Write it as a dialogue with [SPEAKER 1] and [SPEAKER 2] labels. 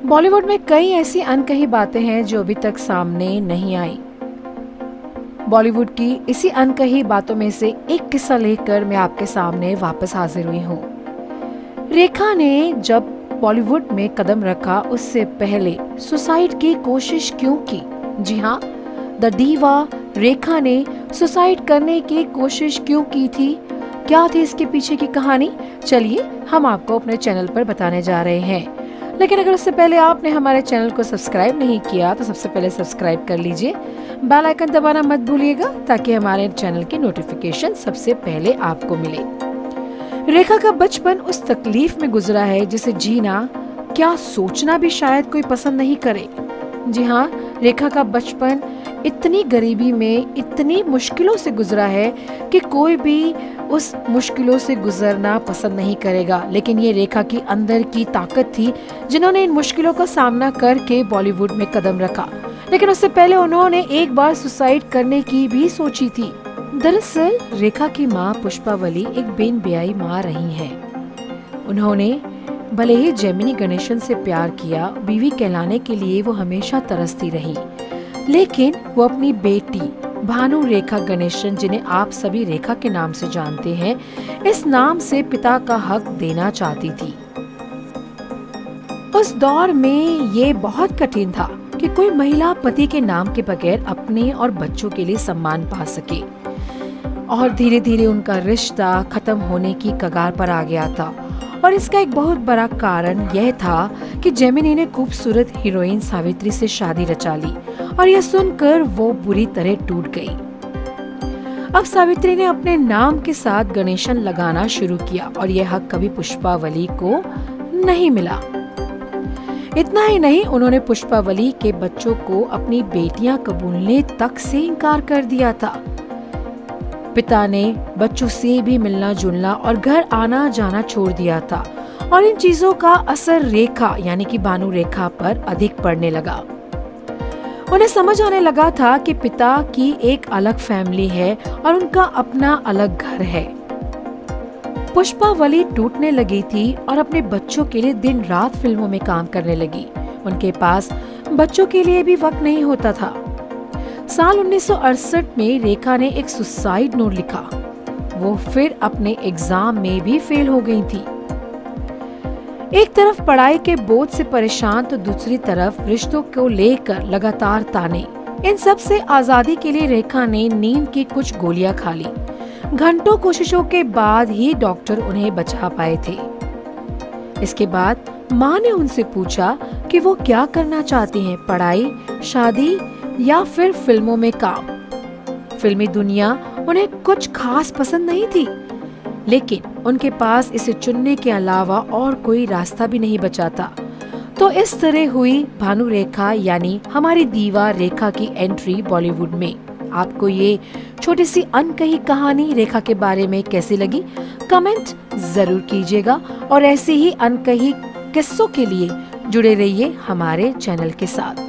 [SPEAKER 1] बॉलीवुड में कई ऐसी अनकही बातें हैं जो अभी तक सामने नहीं आई। बॉलीवुड की इसी अनकही बातों में से एक किस्सा लेकर मैं आपके सामने वापस हाजिर हुई हूँ। रेखा ने जब बॉलीवुड में कदम रखा उससे पहले सुसाइड की कोशिश क्यों की? जी हाँ, द डीवा रेखा ने सुसाइड करने की कोशिश क्यों की थी? क्या थी इसके पीछे की कहानी? चलिए हम आपको अपने चैनल पर बताने जा रहे हैं। लेकिन अगर उससे पहले आपने हमारे चैनल को सब्सक्राइब नहीं किया तो सबसे पहले सब्सक्राइब कर लीजिए, बेल आइकन दबाना मत भूलिएगा ताकि हमारे चैनल की नोटिफिकेशन सबसे पहले आपको मिले। रेखा का बचपन उस तकलीफ में गुजरा है जिसे जीना, क्या सोचना भी शायद कोई पसंद नहीं करे। जी हाँ, रेखा का बचपन इतनी गरीबी में इतनी मुश्किलों से गुजरा है कि कोई भी उस मुश्किलों से गुजरना पसंद नहीं करेगा। लेकिन ये रेखा की अंदर की ताकत थी जिन्होंने इन मुश्किलों का सामना करके बॉलीवुड में कदम रखा। लेकिन उससे पहले उन्होंने एक बार सुसाइड करने की भी सोची थी। दरअसल रेखा की माँ पुष्पावली एक बिन ब्याही माँ रही हैं। उन्होंने भले ही जेमिनी गणेशन से प्यार किया, बीवी कहलाने के लिए वो हमेशा तरसती रही, लेकिन वो अपनी बेटी भानु रेखा गणेशन, जिन्हें आप सभी रेखा के नाम से जानते हैं, इस नाम से पिता का हक देना चाहती थी। उस दौर में ये बहुत कठिन था कि कोई महिला पति के नाम के बगैर अपने और बच्चों के लिए सम्मान पा सके, और धीरे धीरे उनका रिश्ता खत्म होने की कगार पर आ गया था। और इसका एक बहुत बड़ा कारण यह था कि जेमिनी ने खूबसूरत हीरोइन सावित्री से शादी रचा ली, और यह सुनकर वो बुरी तरह टूट गई। अब सावित्री ने अपने नाम के साथ गणेशन लगाना शुरू किया और यह हक कभी पुष्पावली को नहीं मिला। इतना ही नहीं, उन्होंने पुष्पावली के बच्चों को अपनी बेटियां कबूलने तक से इनकार कर दिया था। पिता ने बच्चों से भी मिलना जुलना और घर आना जाना छोड़ दिया था, और इन चीजों का असर रेखा यानी कि भानु रेखा पर अधिक पड़ने लगा। उन्हें समझ आने लगा था कि पिता की एक अलग फैमिली है और उनका अपना अलग घर है। पुष्पावली टूटने लगी थी और अपने बच्चों के लिए दिन रात फिल्मों में काम करने लगी। उनके पास बच्चों के लिए भी वक्त नहीं होता था। साल 1968 में रेखा ने एक सुसाइड नोट लिखा। वो फिर अपने एग्जाम में भी फेल हो गई थी। एक तरफ पढ़ाई के बोझ से परेशान तो दूसरी तरफ रिश्तों को लेकर लगातार ताने। इन सब से आजादी के लिए रेखा ने नींद की कुछ गोलियां खा ली। घंटों कोशिशों के बाद ही डॉक्टर उन्हें बचा पाए थे। इसके बाद माँ ने उनसे पूछा कि वो क्या करना चाहती हैं, पढ़ाई, शादी या फिर फिल्मों में काम। फिल्मी दुनिया उन्हें कुछ खास पसंद नहीं थी, लेकिन उनके पास इसे चुनने के अलावा और कोई रास्ता भी नहीं बचा था। तो इस तरह हुई भानु रेखा यानी हमारी दीवा रेखा की एंट्री बॉलीवुड में। आपको ये छोटी सी अनकही कहानी रेखा के बारे में कैसी लगी? कमेंट जरूर कीजिएगा, और ऐसे ही अनकही किस्सों के लिए जुड़े रहिए हमारे चैनल के साथ।